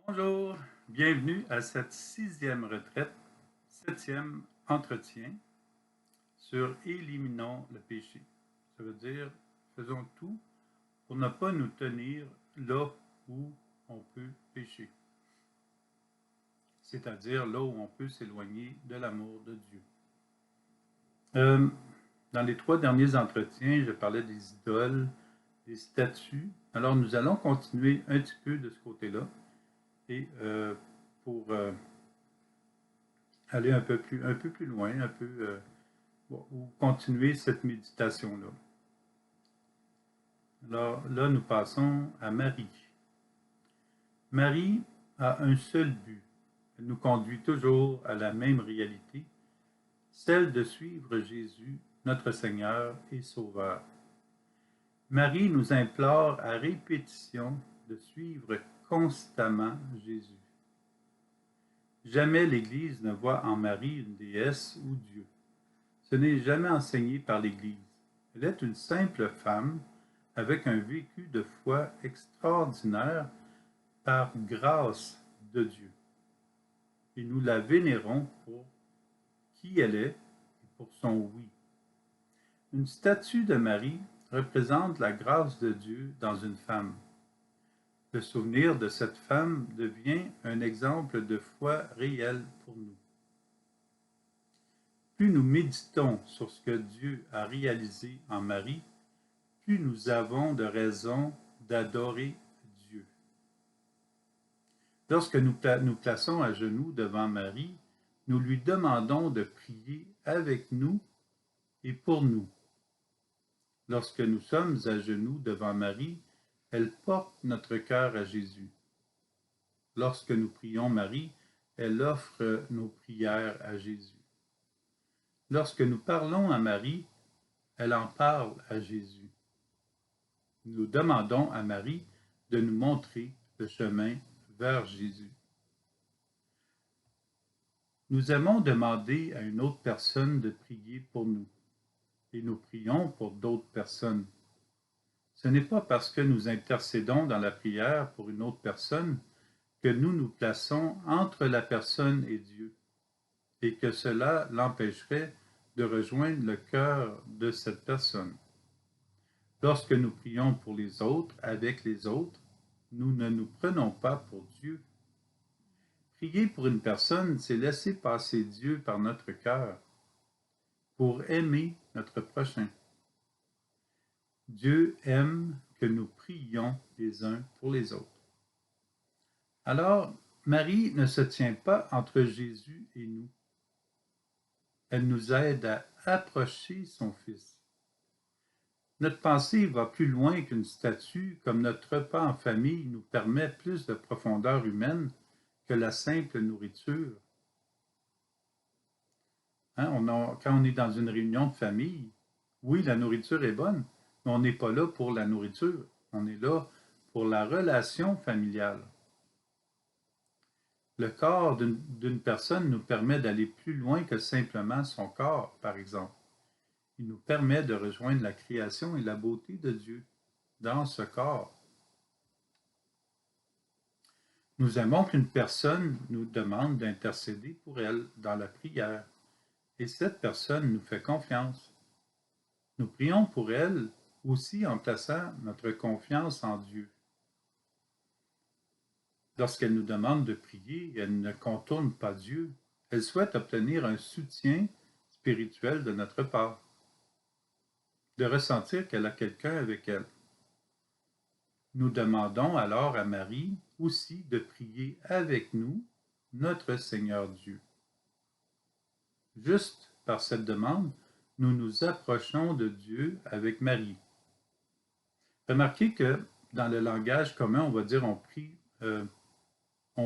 Bonjour, bienvenue à cette sixième retraite, septième entretien sur éliminons le péché. Ça veut dire faisons tout pour ne pas nous tenir là où on peut pécher, c'est-à-dire là où on peut s'éloigner de l'amour de Dieu. Euh, dans les trois derniers entretiens, je parlais des idoles, des statues. Alors nous allons continuer un petit peu de ce côté-là et pour aller un peu plus loin, ou continuer cette méditation-là. Alors là, nous passons à Marie. Marie a un seul but. Elle nous conduit toujours à la même réalité, celle de suivre Jésus, notre Seigneur et Sauveur. Marie nous implore à répétition de suivre constamment Jésus. Jamais l'Église ne voit en Marie une déesse ou Dieu. Ce n'est jamais enseigné par l'Église. Elle est une simple femme avec un vécu de foi extraordinaire par grâce de Dieu. Et nous la vénérons pour qui elle est et pour son oui. Une statue de Marie représente la grâce de Dieu dans une femme. Le souvenir de cette femme devient un exemple de foi réelle pour nous. Plus nous méditons sur ce que Dieu a réalisé en Marie, plus nous avons de raisons d'adorer Dieu. Lorsque nous plaçons à genoux devant Marie, nous lui demandons de prier avec nous et pour nous. Lorsque nous sommes à genoux devant Marie, elle porte notre cœur à Jésus. Lorsque nous prions Marie, elle offre nos prières à Jésus. Lorsque nous parlons à Marie, elle en parle à Jésus. Nous demandons à Marie de nous montrer le chemin vers Jésus. Nous aimons demander à une autre personne de prier pour nous, et nous prions pour d'autres personnes. Ce n'est pas parce que nous intercédons dans la prière pour une autre personne que nous nous plaçons entre la personne et Dieu, et que cela l'empêcherait de rejoindre le cœur de cette personne. Lorsque nous prions pour les autres, avec les autres, nous ne nous prenons pas pour Dieu. Prier pour une personne, c'est laisser passer Dieu par notre cœur pour aimer notre prochain. Dieu aime que nous prions les uns pour les autres. Alors, Marie ne se tient pas entre Jésus et nous. Elle nous aide à approcher son Fils. Notre pensée va plus loin qu'une statue, comme notre repas en famille nous permet plus de profondeur humaine que la simple nourriture. Quand on est dans une réunion de famille, oui, la nourriture est bonne, mais on n'est pas là pour la nourriture. On est là pour la relation familiale. Le corps d'une personne nous permet d'aller plus loin que simplement son corps, par exemple. Il nous permet de rejoindre la création et la beauté de Dieu dans ce corps. Nous aimons qu'une personne nous demande d'intercéder pour elle dans la prière, et cette personne nous fait confiance. Nous prions pour elle aussi en plaçant notre confiance en Dieu. Lorsqu'elle nous demande de prier, elle ne contourne pas Dieu. Elle souhaite obtenir un soutien spirituel de notre part, de ressentir qu'elle a quelqu'un avec elle. Nous demandons alors à Marie aussi de prier avec nous, notre Seigneur Dieu. Juste par cette demande, nous nous approchons de Dieu avec Marie. Remarquez que dans le langage commun, on va dire on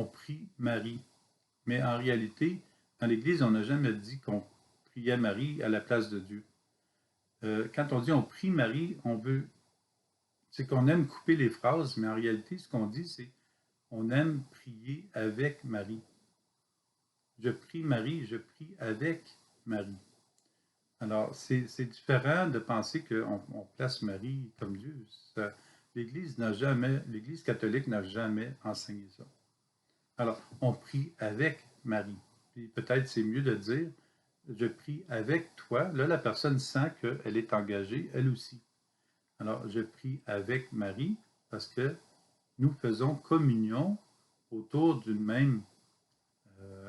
prie Marie. Mais en réalité, dans l'Église, on n'a jamais dit qu'on priait Marie à la place de Dieu. Quand on dit on prie Marie, c'est qu'on aime couper les phrases, mais en réalité, ce qu'on dit, c'est on aime prier avec Marie. Je prie Marie, je prie avec Marie. Alors, c'est différent de penser qu'on place Marie comme Dieu. L'Église catholique n'a jamais enseigné ça. Alors, on prie avec Marie. Puis peut-être c'est mieux de dire je prie avec toi. Là, la personne sent qu'elle est engagée, elle aussi. Alors, je prie avec Marie parce que nous faisons communion autour d'une même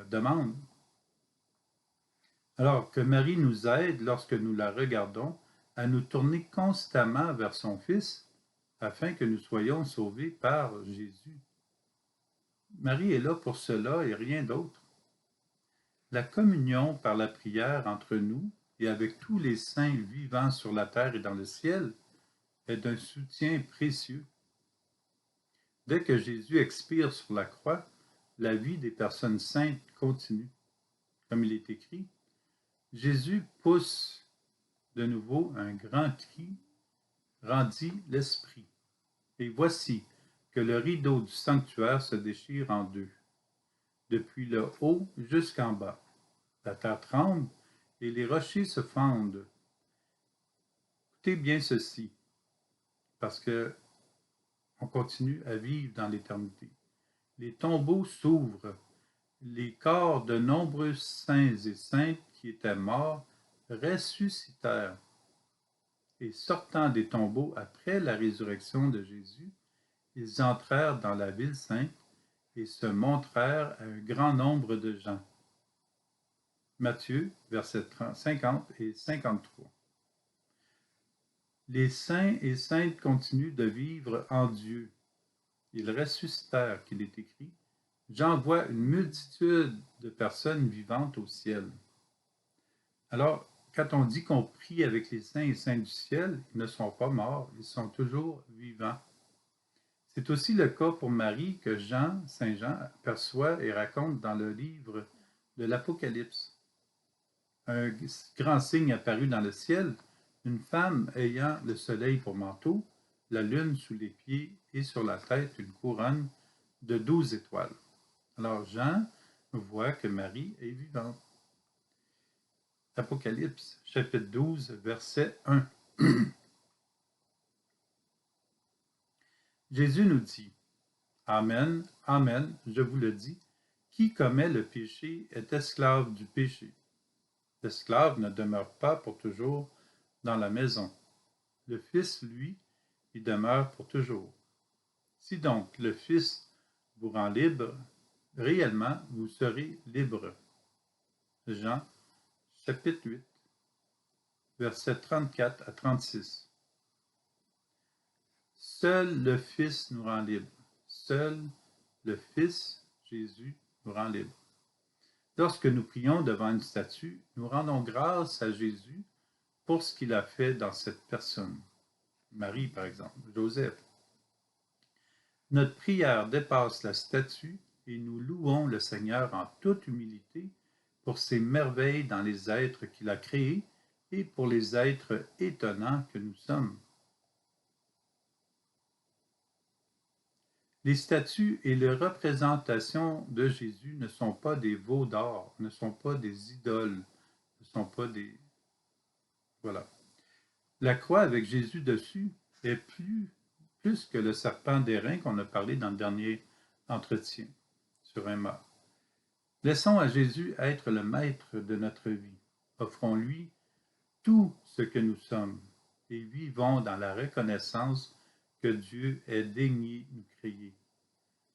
demande. Alors que Marie nous aide, lorsque nous la regardons, à nous tourner constamment vers son Fils, afin que nous soyons sauvés par Jésus. Marie est là pour cela et rien d'autre. La communion par la prière entre nous et avec tous les saints vivants sur la terre et dans le ciel est d'un soutien précieux. Dès que Jésus expire sur la croix, la vie des personnes saintes continue. Comme il est écrit, Jésus pousse de nouveau un grand cri, rendit l'esprit. Et voici que le rideau du sanctuaire se déchire en deux, depuis le haut jusqu'en bas. La terre tremble et les rochers se fendent. Écoutez bien ceci, parce que on continue à vivre dans l'éternité. Les tombeaux s'ouvrent, les corps de nombreux saints et saintes qui étaient morts ressuscitèrent, et sortant des tombeaux après la résurrection de Jésus, ils entrèrent dans la ville sainte et se montrèrent à un grand nombre de gens. Matthieu, versets 50 et 53. Les saints et saintes continuent de vivre en Dieu. Ils ressuscitèrent, qu'il est écrit. J'en vois une multitude de personnes vivantes au ciel. Alors, quand on dit qu'on prie avec les saints et saintes du ciel, ils ne sont pas morts, ils sont toujours vivants. C'est aussi le cas pour Marie que Saint Jean, perçoit et raconte dans le livre de l'Apocalypse. Un grand signe apparut dans le ciel, une femme ayant le soleil pour manteau, la lune sous les pieds et sur la tête une couronne de 12 étoiles. Alors Jean voit que Marie est vivante. Apocalypse, chapitre 12, verset 1. Jésus nous dit, Amen, Amen, je vous le dis, qui commet le péché est esclave du péché. L'esclave ne demeure pas pour toujours dans la maison. Le Fils, lui, y demeure pour toujours. Si donc le Fils vous rend libre, réellement vous serez libre. Jean, chapitre 8, versets 34 à 36. Seul le Fils nous rend libre. Seul le Fils, Jésus, nous rend libre. Lorsque nous prions devant une statue, nous rendons grâce à Jésus pour ce qu'il a fait dans cette personne. Marie, par exemple, Joseph. Notre prière dépasse la statue et nous louons le Seigneur en toute humilité pour ses merveilles dans les êtres qu'il a créés et pour les êtres étonnants que nous sommes. Les statues et les représentations de Jésus ne sont pas des veaux d'or, ne sont pas des idoles, ne sont pas des... Voilà. La croix avec Jésus dessus est plus que le serpent d'airain qu'on a parlé dans le dernier entretien sur un mât. Laissons à Jésus être le maître de notre vie. Offrons-lui tout ce que nous sommes et vivons dans la reconnaissance que Dieu est daigné nous créer,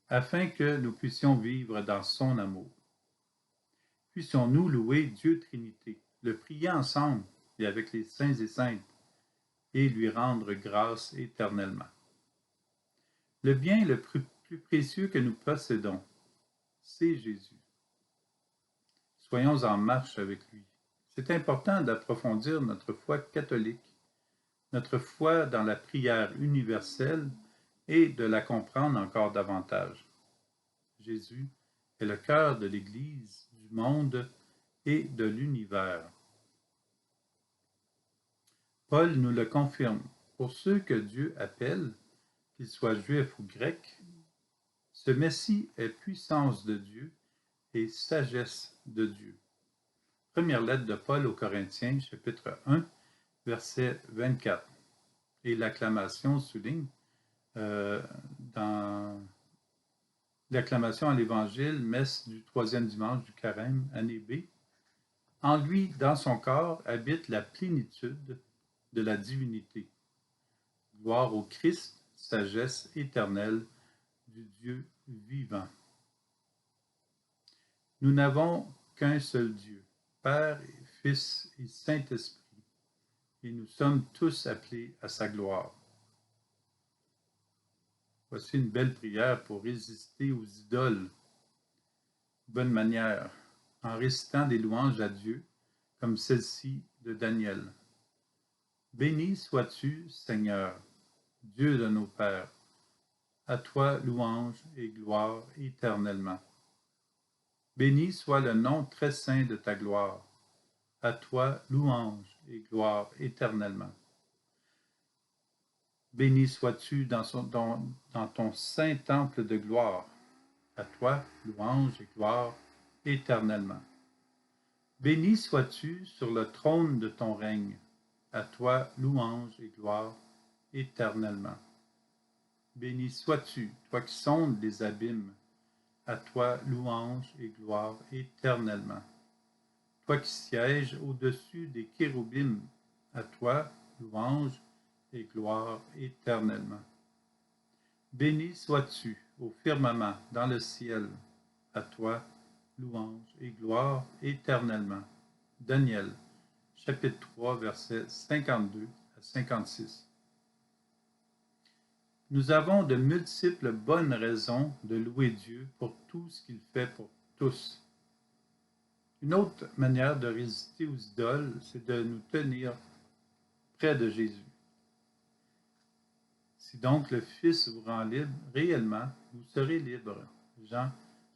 afin que nous puissions vivre dans son amour. Puissions-nous louer Dieu Trinité, le prier ensemble et avec les saints et saintes, et lui rendre grâce éternellement. Le bien le plus précieux que nous possédons, c'est Jésus. Soyons en marche avec lui. C'est important d'approfondir notre foi catholique, notre foi dans la prière universelle et de la comprendre encore davantage. Jésus est le cœur de l'Église, du monde et de l'univers. Paul nous le confirme. Pour ceux que Dieu appelle, qu'ils soient juifs ou grecs, ce Messie est puissance de Dieu et sagesse de Dieu. Première lettre de Paul aux Corinthiens, chapitre 1, verset 24. Et l'acclamation souligne dans L'acclamation à l'Évangile, messe du troisième dimanche du Carême, année B. En lui, dans son corps, habite la plénitude de la divinité. Gloire au Christ, sagesse éternelle du Dieu vivant. Nous n'avons qu'un seul Dieu, Père, et Fils et Saint-Esprit, et nous sommes tous appelés à sa gloire. Voici une belle prière pour résister aux idoles. Bonne manière, en récitant des louanges à Dieu, comme celle-ci de Daniel. Béni sois-tu, Seigneur, Dieu de nos pères. À toi louange et gloire éternellement. Béni soit le nom très saint de ta gloire. À toi louange et gloire éternellement. Béni sois-tu dans ton saint temple de gloire. À toi louange et gloire éternellement. Béni sois-tu sur le trône de ton règne. À toi louange et gloire éternellement. Béni sois-tu, toi qui sondes les abîmes. À toi louange et gloire éternellement. Toi qui sièges au-dessus des kéroubim, à toi louange et gloire éternellement. Béni sois-tu au firmament, dans le ciel, à toi louange et gloire éternellement. Daniel, chapitre 3, versets 52 à 56. Nous avons de multiples bonnes raisons de louer Dieu pour tout ce qu'il fait pour tous. Une autre manière de résister aux idoles, c'est de nous tenir près de Jésus. Si donc le Fils vous rend libre, réellement, vous serez libre. Jean,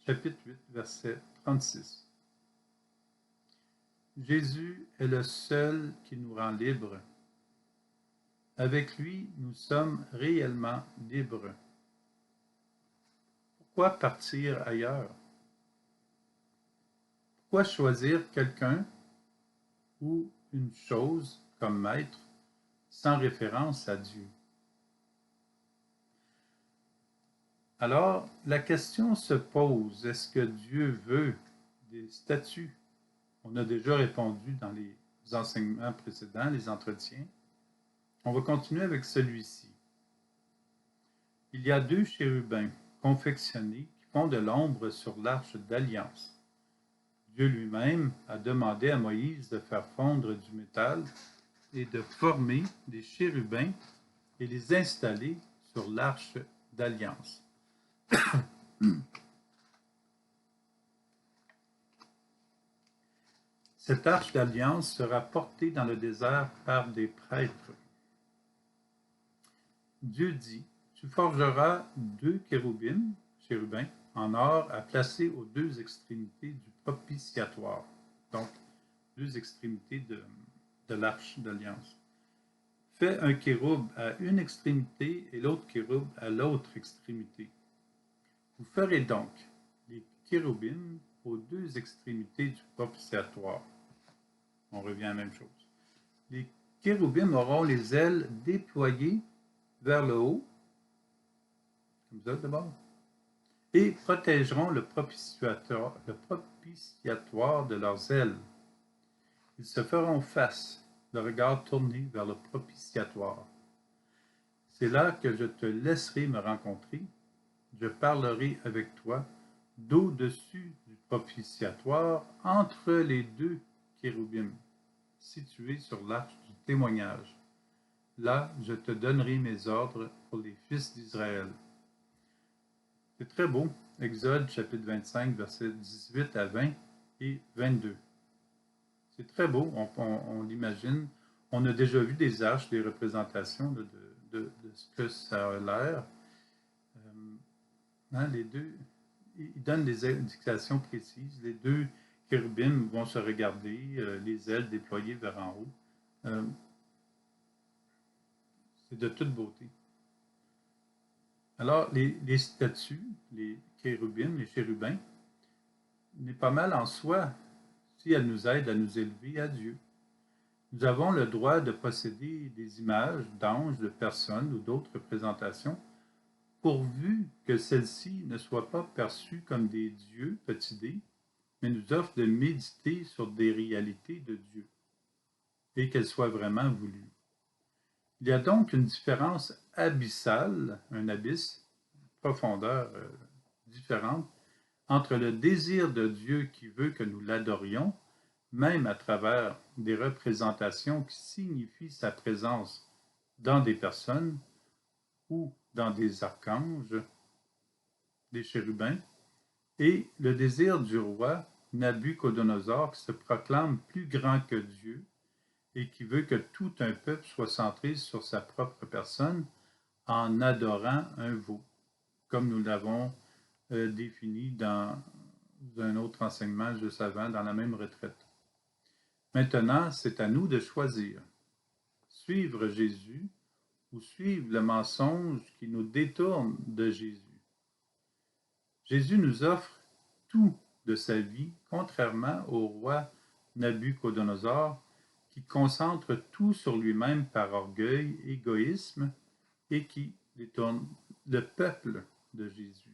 chapitre 8, verset 36. Jésus est le seul qui nous rend libres. Avec lui, nous sommes réellement libres. Pourquoi partir ailleurs? Pourquoi choisir quelqu'un ou une chose comme maître sans référence à Dieu? Alors, la question se pose, est-ce que Dieu veut des statuts? On a déjà répondu dans les enseignements précédents, les entretiens. On va continuer avec celui-ci. Il y a 2 chérubins confectionnés qui font de l'ombre sur l'arche d'alliance. Dieu lui-même a demandé à Moïse de faire fondre du métal et de former des chérubins et les installer sur l'arche d'alliance. Cette arche d'alliance sera portée dans le désert par des prêtres. Dieu dit, tu forgeras 2 chérubins, en or à placer aux 2 extrémités du propitiatoire. Donc, 2 extrémités de l'arche d'alliance. Fais un kéroub à une extrémité et l'autre kéroub à l'autre extrémité. Vous ferez donc les kéroubim aux 2 extrémités du propitiatoire. On revient à la même chose. Les kéroubim auront les ailes déployées vers le haut, comme ça d'abord, et protégeront le propitiatoire de leurs ailes. Ils se feront face, le regard tourné vers le propitiatoire. C'est là que je te laisserai me rencontrer, je parlerai avec toi d'au-dessus du propitiatoire entre les 2 kéroubim, situés sur l'arche du témoignage. Là, je te donnerai mes ordres pour les fils d'Israël. C'est très beau. Exode, chapitre 25, versets 18 à 20 et 22. C'est très beau, on l'imagine. On a déjà vu des arches, des représentations de ce que ça a l'air. Les 2, ils donnent des indications précises. Les 2 chérubins vont se regarder, les ailes déployées vers en haut. C'est de toute beauté. Alors, les statues, les chérubins, n'est pas mal en soi si elles nous aident à nous élever à Dieu. Nous avons le droit de posséder des images d'anges, de personnes ou d'autres représentations pourvu que celles-ci ne soient pas perçues comme des dieux, petit d, mais nous offrent de méditer sur des réalités de Dieu et qu'elles soient vraiment voulues. Il y a donc une différence abyssale, un abysse, une profondeur différente, entre le désir de Dieu qui veut que nous l'adorions, même à travers des représentations qui signifient sa présence dans des personnes ou dans des archanges, des chérubins, et le désir du roi Nabuchodonosor qui se proclame plus grand que Dieu et qui veut que tout un peuple soit centré sur sa propre personne en adorant un veau, comme nous l'avons défini dans un autre enseignement juste avant, dans la même retraite. Maintenant, c'est à nous de choisir. Suivre Jésus ou suivre le mensonge qui nous détourne de Jésus. Jésus nous offre tout de sa vie, contrairement au roi Nabuchodonosor, qui concentre tout sur lui-même par orgueil, égoïsme, et qui détourne le peuple de Jésus.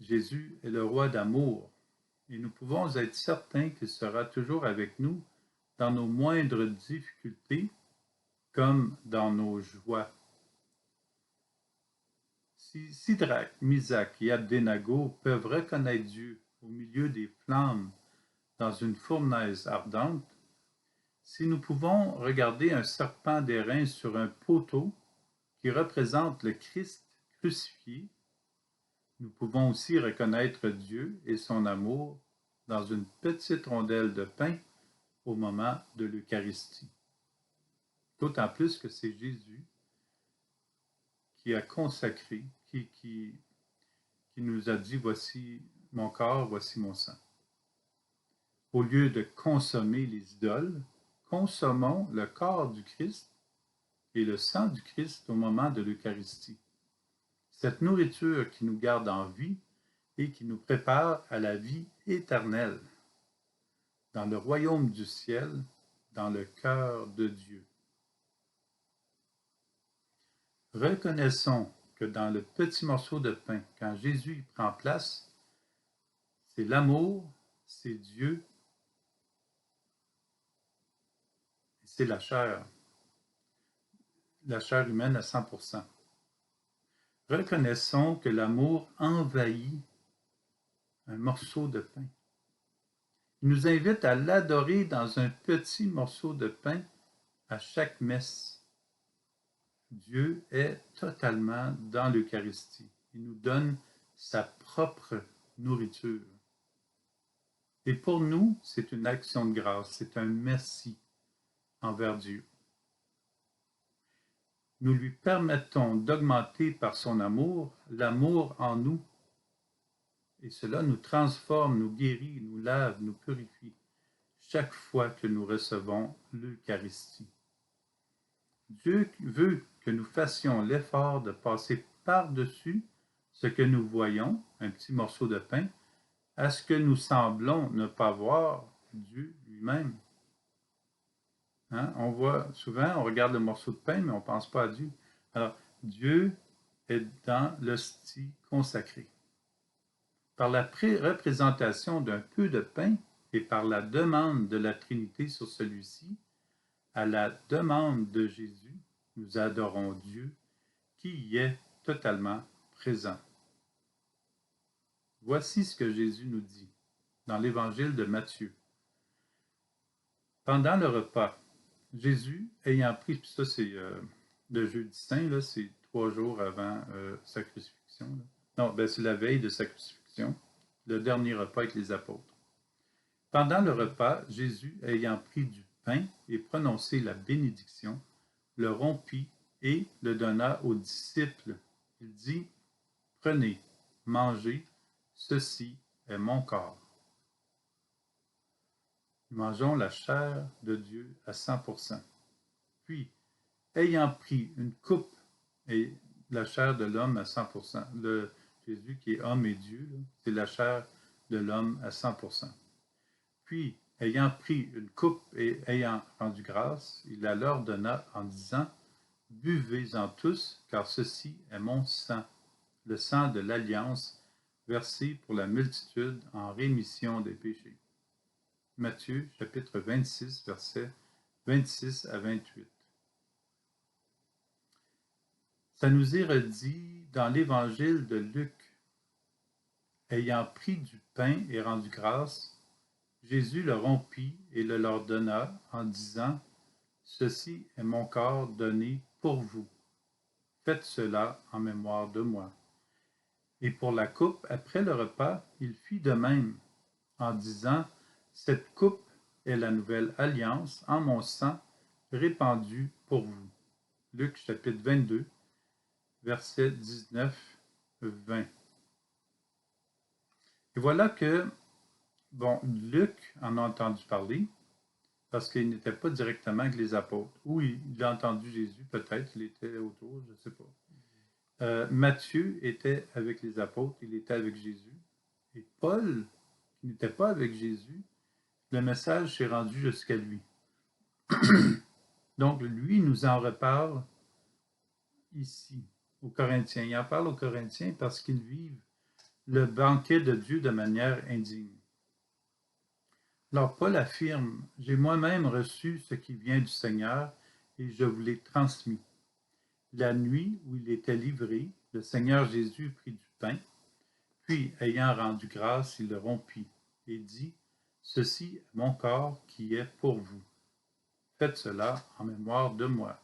Jésus est le roi d'amour, et nous pouvons être certains qu'il sera toujours avec nous dans nos moindres difficultés comme dans nos joies. Si Sidrac, Misac et Abdenago peuvent reconnaître Dieu au milieu des flammes dans une fournaise ardente, si nous pouvons regarder un serpent d'airain sur un poteau qui représente le Christ crucifié, nous pouvons aussi reconnaître Dieu et son amour dans une petite rondelle de pain au moment de l'Eucharistie. D'autant plus que c'est Jésus qui a consacré, qui nous a dit « Voici mon corps, voici mon sang ». Au lieu de consommer les idoles, consommons le corps du Christ et le sang du Christ au moment de l'Eucharistie. Cette nourriture qui nous garde en vie et qui nous prépare à la vie éternelle, dans le royaume du ciel, dans le cœur de Dieu. Reconnaissons que dans le petit morceau de pain, quand Jésus prend place, c'est l'amour, c'est Dieu, c'est la chair humaine à 100%. Reconnaissons que l'amour envahit un morceau de pain. Il nous invite à l'adorer dans un petit morceau de pain à chaque messe. Dieu est totalement dans l'Eucharistie. Il nous donne sa propre nourriture. Et pour nous, c'est une action de grâce, c'est un merci envers Dieu. Nous lui permettons d'augmenter par son amour l'amour en nous. Et cela nous transforme, nous guérit, nous lave, nous purifie chaque fois que nous recevons l'Eucharistie. Dieu veut que nous fassions l'effort de passer par-dessus ce que nous voyons, un petit morceau de pain, à ce que nous semblons ne pas voir, Dieu lui-même. Hein? On voit souvent, on regarde le morceau de pain, mais on ne pense pas à Dieu. Alors, Dieu est dans l'hostie consacrée. Par la représentation d'un peu de pain et par la demande de la Trinité sur celui-ci, à la demande de Jésus, nous adorons Dieu qui y est totalement présent. Voici ce que Jésus nous dit dans l'Évangile de Matthieu. Pendant le repas, Jésus, ayant pris, puis ça c'est le jeudi saint, là, c'est 3 jours avant sa crucifixion. Là. Non, ben, c'est la veille de sa crucifixion, le dernier repas avec les apôtres. Pendant le repas, Jésus, ayant pris du pain et prononcé la bénédiction, le rompit et le donna aux disciples. Il dit, « Prenez, mangez, ceci est mon corps. » Nous mangeons la chair de Dieu à 100%. Puis, ayant pris une coupe et la chair de l'homme à 100%, le Jésus qui est homme et Dieu, c'est la chair de l'homme à 100%. Puis, ayant pris une coupe et ayant rendu grâce, il la leur donna en disant, « Buvez-en tous, car ceci est mon sang, le sang de l'alliance, versé pour la multitude en rémission des péchés. Matthieu, chapitre 26, versets 26 à 28. Ça nous est redit dans l'évangile de Luc. Ayant pris du pain et rendu grâce, Jésus le rompit et le leur donna en disant, « Ceci est mon corps donné pour vous. Faites cela en mémoire de moi. » Et pour la coupe, après le repas, il fit de même, en disant, « Cette coupe est la nouvelle alliance en mon sang répandu pour vous. » Luc chapitre 22, versets 19-20. Et voilà que, bon, Luc en a entendu parler, parce qu'il n'était pas directement avec les apôtres. Ou il a entendu Jésus, peut-être, il était autour, je ne sais pas. Matthieu était avec les apôtres, il était avec Jésus. Et Paul, qui n'était pas avec Jésus, le message s'est rendu jusqu'à lui. Donc, lui nous en reparle ici, aux Corinthiens. Il en parle aux Corinthiens parce qu'ils vivent le banquet de Dieu de manière indigne. Alors Paul affirme, « J'ai moi-même reçu ce qui vient du Seigneur et je vous l'ai transmis. La nuit où il était livré, le Seigneur Jésus prit du pain, puis, ayant rendu grâce, il le rompit et dit, « Ceci est mon corps qui est pour vous. Faites cela en mémoire de moi. »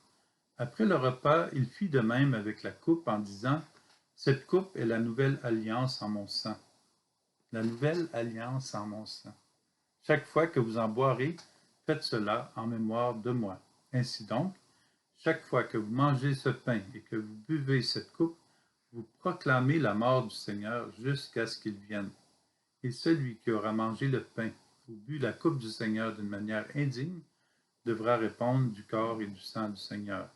Après le repas, il fit de même avec la coupe en disant, « Cette coupe est la nouvelle alliance en mon sang. La nouvelle alliance en mon sang. Chaque fois que vous en boirez, faites cela en mémoire de moi. Ainsi donc, chaque fois que vous mangez ce pain et que vous buvez cette coupe, vous proclamez la mort du Seigneur jusqu'à ce qu'il vienne. Et celui qui aura mangé le pain ou bu la coupe du Seigneur d'une manière indigne devra répondre du corps et du sang du Seigneur.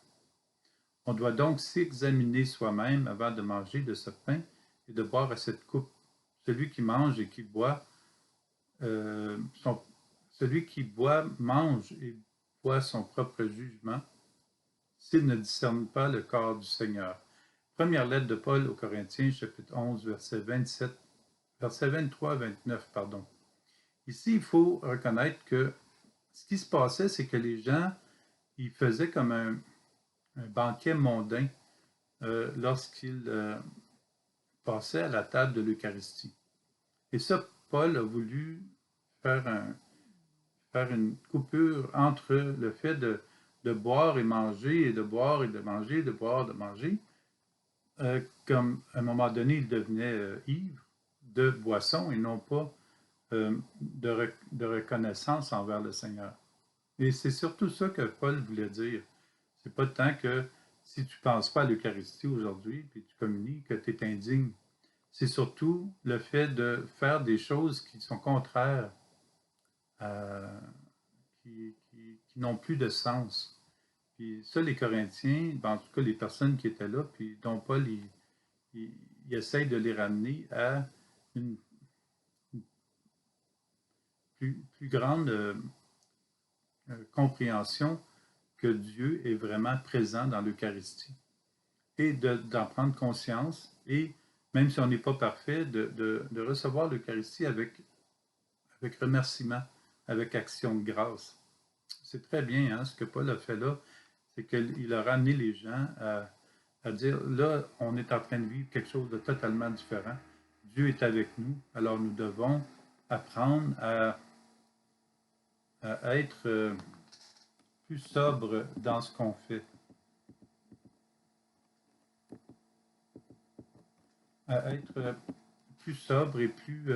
On doit donc s'examiner soi-même avant de manger de ce pain et de boire à cette coupe. Celui qui mange et qui boit celui qui boit, mange et boit son propre jugement, s'il ne discerne pas le corps du Seigneur. Première lettre de Paul aux Corinthiens, chapitre 11, verset 23-29, pardon. Ici, il faut reconnaître que ce qui se passait, c'est que les gens, ils faisaient comme un banquet mondain lorsqu'ils passaient à la table de l'Eucharistie. Et ça, Paul a voulu faire une coupure entre le fait de boire et manger, et de boire et de manger, de boire, de manger, comme à un moment donné, il devenait ivre de boisson et non pas de reconnaissance envers le Seigneur. Et c'est surtout ça que Paul voulait dire. C'est pas tant que si tu ne penses pas à l'Eucharistie aujourd'hui, puis tu communies, que tu es indigne. C'est surtout le fait de faire des choses qui sont contraires qui n'ont plus de sens. Puis ça, les Corinthiens, en tout cas les personnes qui étaient là, puis dont Paul, il essaye de les ramener à une plus grande compréhension que Dieu est vraiment présent dans l'Eucharistie. Et d'en prendre conscience, et même si on n'est pas parfait, de recevoir l'Eucharistie avec remerciement, avec action de grâce. C'est très bien hein, ce que Paul a fait là, c'est qu'il a ramené les gens à dire, là, on est en train de vivre quelque chose de totalement différent. Dieu est avec nous, alors nous devons apprendre à être plus sobre dans ce qu'on fait. À être plus sobre et plus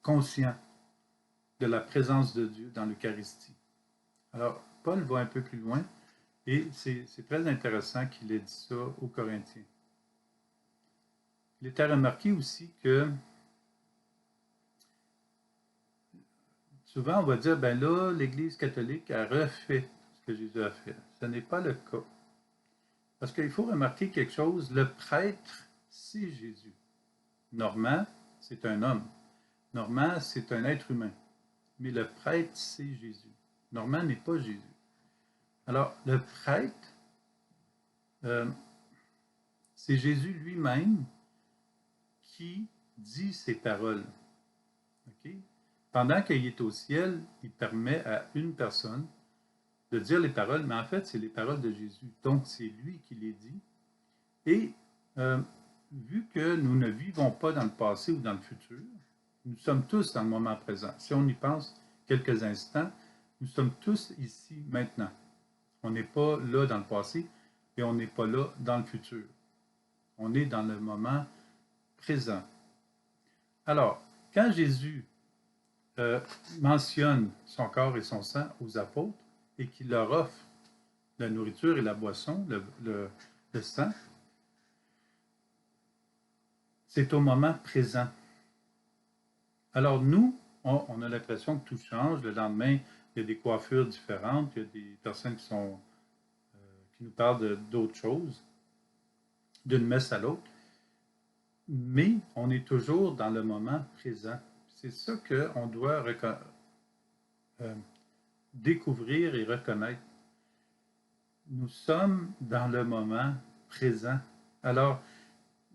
conscient de la présence de Dieu dans l'Eucharistie. Alors, Paul va un peu plus loin et c'est très intéressant qu'il ait dit ça aux Corinthiens. Il est à remarquer aussi que souvent on va dire, ben là, l'Église catholique a refait ce que Jésus a fait. Ce n'est pas le cas. Parce qu'il faut remarquer quelque chose, le prêtre, c'est Jésus. Normand, c'est un homme. Normand, c'est un être humain. Mais le prêtre, c'est Jésus. Normand n'est pas Jésus. Alors, le prêtre, c'est Jésus lui-même qui dit ces paroles. Okay? Pendant qu'il est au ciel, il permet à une personne de dire les paroles, mais en fait, c'est les paroles de Jésus. Donc, c'est lui qui les dit. Et vu que nous ne vivons pas dans le passé ou dans le futur, nous sommes tous dans le moment présent. Si on y pense quelques instants, nous sommes tous ici maintenant. On n'est pas là dans le passé et on n'est pas là dans le futur. On est dans le moment présent. Alors, quand Jésus mentionne son corps et son sang aux apôtres et qu'il leur offre la nourriture et la boisson, le sang, c'est au moment présent. Alors nous, on a l'impression que tout change. Le lendemain, il y a des coiffures différentes, il y a des personnes qui nous parlent d'autres choses, d'une messe à l'autre. Mais on est toujours dans le moment présent. C'est ça qu'on doit découvrir et reconnaître. Nous sommes dans le moment présent. Alors,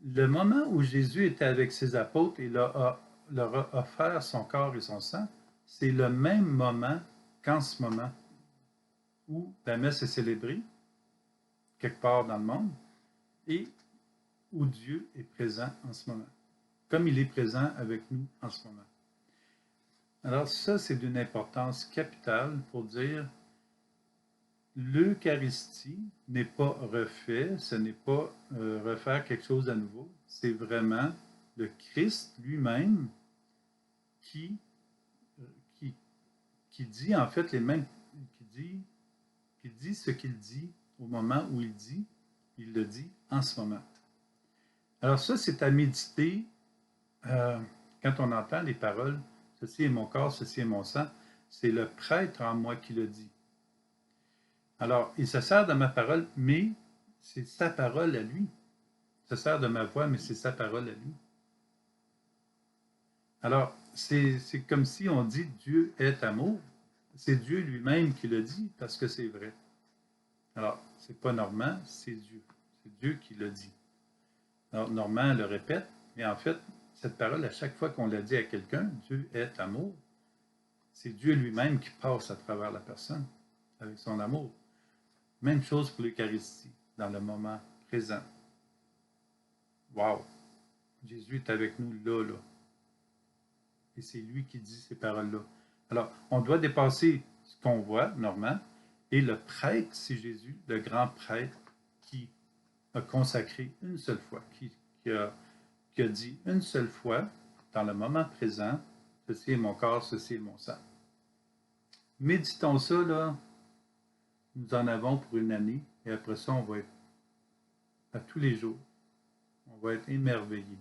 le moment où Jésus était avec ses apôtres et leur a offert son corps et son sang, c'est le même moment qu'en ce moment où la messe est célébrée, quelque part dans le monde, et où Dieu est présent en ce moment, comme il est présent avec nous en ce moment. Alors ça, c'est d'une importance capitale pour dire l'Eucharistie n'est pas refait, ce n'est pas refaire quelque chose à nouveau, c'est vraiment le Christ lui-même qui dit en fait les mêmes, qui dit ce qu'il dit au moment où il le dit en ce moment. Alors ça, c'est à méditer quand on entend les paroles, ceci est mon corps, ceci est mon sang, c'est le prêtre en moi qui le dit. Alors, il se sert de ma parole, mais c'est sa parole à lui. Il se sert de ma voix, mais c'est sa parole à lui. Alors, c'est comme si on dit Dieu est amour. C'est Dieu lui-même qui le dit parce que c'est vrai. Alors, c'est pas Normand, c'est Dieu. C'est Dieu qui le dit. Alors, Normand le répète, mais en fait, cette parole, à chaque fois qu'on la dit à quelqu'un, Dieu est amour, c'est Dieu lui-même qui passe à travers la personne avec son amour. Même chose pour l'Eucharistie, dans le moment présent. Wow! Jésus est avec nous là. Et c'est lui qui dit ces paroles-là. Alors, on doit dépasser ce qu'on voit, Normand, et le prêtre, c'est Jésus, le grand prêtre qui a consacré une seule fois, qui a dit une seule fois, dans le moment présent, ceci est mon corps, ceci est mon sang. Méditons ça, là, nous en avons pour une année, et après ça, on va être à tous les jours, on va être émerveillé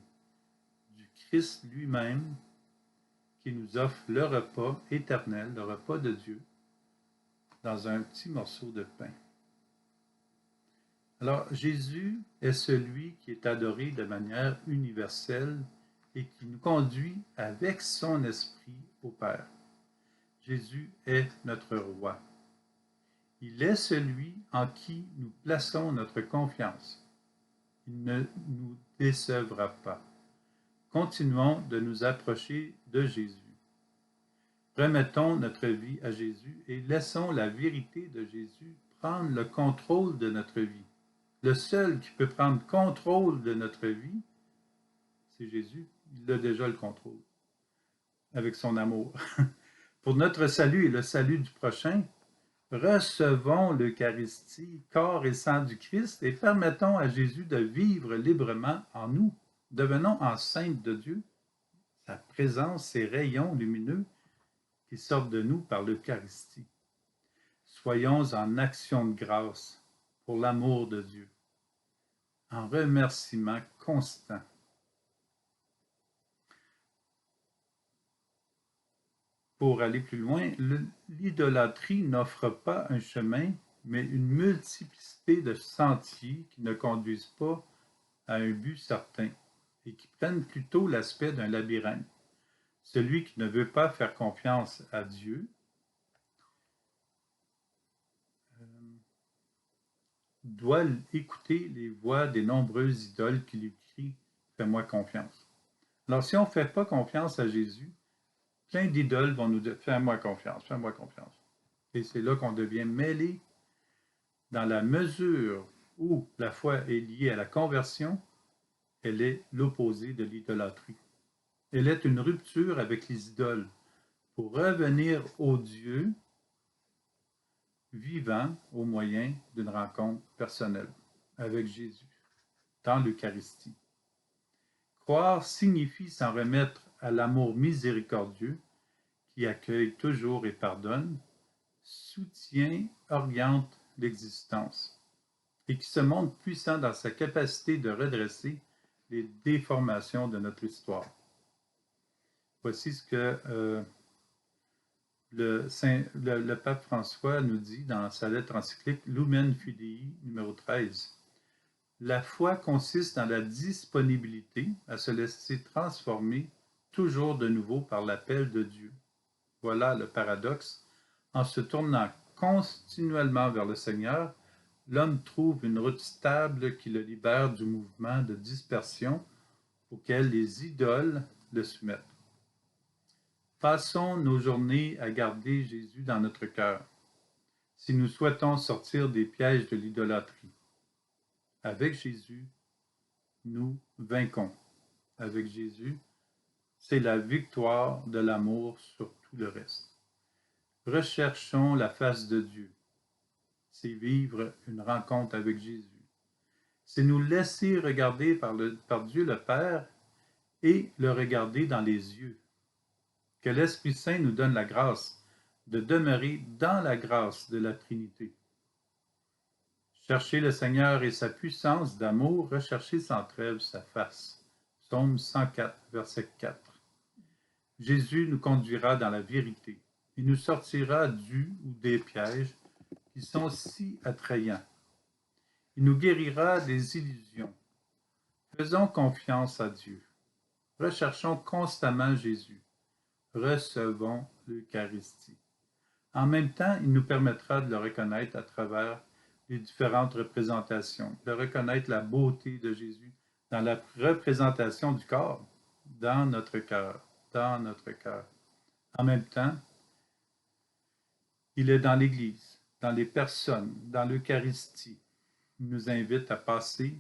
du Christ lui-même qui nous offre le repas éternel, le repas de Dieu, dans un petit morceau de pain. Alors, Jésus est celui qui est adoré de manière universelle et qui nous conduit avec son esprit au Père. Jésus est notre roi. Il est celui en qui nous plaçons notre confiance. Il ne nous décevra pas. Continuons de nous approcher de Jésus. Remettons notre vie à Jésus et laissons la vérité de Jésus prendre le contrôle de notre vie. Le seul qui peut prendre contrôle de notre vie, c'est Jésus. Il a déjà le contrôle avec son amour. Pour notre salut et le salut du prochain, recevons l'Eucharistie, corps et sang du Christ, et permettons à Jésus de vivre librement en nous. Devenons enceintes de Dieu, sa présence, ses rayons lumineux qui sortent de nous par l'Eucharistie. Soyons en action de grâce pour l'amour de Dieu, en remerciement constant. Pour aller plus loin, l'idolâtrie n'offre pas un chemin, mais une multiplicité de sentiers qui ne conduisent pas à un but certain et qui prennent plutôt l'aspect d'un labyrinthe. Celui qui ne veut pas faire confiance à Dieu doit écouter les voix des nombreuses idoles qui lui crient « Fais-moi confiance ». Alors, si on ne fait pas confiance à Jésus, plein d'idoles vont nous dire « Fais-moi confiance, fais-moi confiance ». Et c'est là qu'on devient mêlé dans la mesure où la foi est liée à la conversion, elle est l'opposé de l'idolâtrie. Elle est une rupture avec les idoles pour revenir au Dieu vivant au moyen d'une rencontre personnelle avec Jésus dans l'Eucharistie. Croire signifie s'en remettre à l'amour miséricordieux qui accueille toujours et pardonne, soutient, oriente l'existence et qui se montre puissant dans sa capacité de redresser les déformations de notre histoire. Voici ce que le pape François nous dit dans sa lettre encyclique Lumen Fidei numéro 13. La foi consiste dans la disponibilité à se laisser transformer toujours de nouveau par l'appel de Dieu. Voilà le paradoxe. En se tournant continuellement vers le Seigneur, l'homme trouve une route stable qui le libère du mouvement de dispersion auquel les idoles le soumettent. Passons nos journées à garder Jésus dans notre cœur, si nous souhaitons sortir des pièges de l'idolâtrie. Avec Jésus, nous vainquons. Avec Jésus, c'est la victoire de l'amour sur tout le reste. Recherchons la face de Dieu. C'est vivre une rencontre avec Jésus. C'est nous laisser regarder par Dieu le Père et le regarder dans les yeux. Que l'Esprit Saint nous donne la grâce de demeurer dans la grâce de la Trinité. Cherchez le Seigneur et sa puissance d'amour, recherchez sans trêve sa face. Psaume 104, verset 4. Jésus nous conduira dans la vérité. Il nous sortira du ou des pièges qui sont si attrayants. Il nous guérira des illusions. Faisons confiance à Dieu. Recherchons constamment Jésus. Recevons l'Eucharistie. En même temps, il nous permettra de le reconnaître à travers les différentes représentations, de reconnaître la beauté de Jésus dans la représentation du corps, dans notre cœur, dans notre cœur. En même temps, il est dans l'Église, dans les personnes, dans l'Eucharistie. Il nous invite à passer,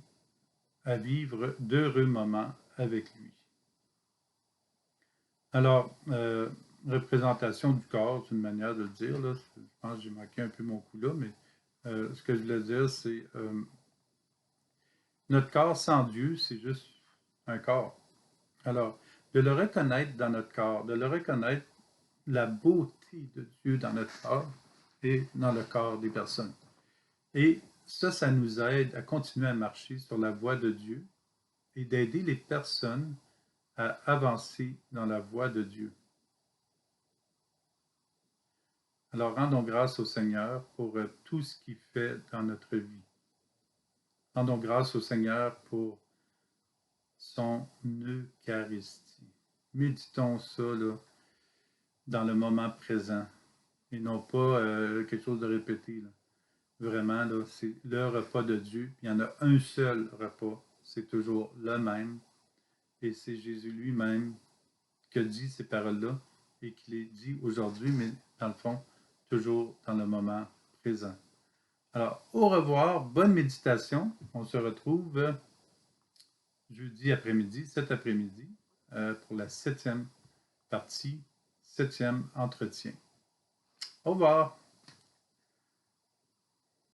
à vivre d'heureux moments avec lui. Alors, représentation du corps, c'est une manière de le dire. Là. Je pense que j'ai manqué un peu mon coup là, mais ce que je voulais dire, c'est notre corps sans Dieu, c'est juste un corps. Alors, de le reconnaître dans notre corps, de le reconnaître la beauté de Dieu dans notre corps et dans le corps des personnes. Et ça nous aide à continuer à marcher sur la voie de Dieu et d'aider les personnes à avancer dans la voie de Dieu. Alors, rendons grâce au Seigneur pour tout ce qu'il fait dans notre vie. Rendons grâce au Seigneur pour son Eucharistie. Méditons ça là, dans le moment présent et non pas quelque chose de répété. Là. Vraiment, là, c'est le repas de Dieu. Il y en a un seul repas. C'est toujours le même. Et c'est Jésus lui-même qui a dit ces paroles-là et qui les dit aujourd'hui, mais dans le fond, toujours dans le moment présent. Alors, au revoir, bonne méditation. On se retrouve jeudi après-midi, cet après-midi, pour la 7e partie, 7e entretien. Au revoir.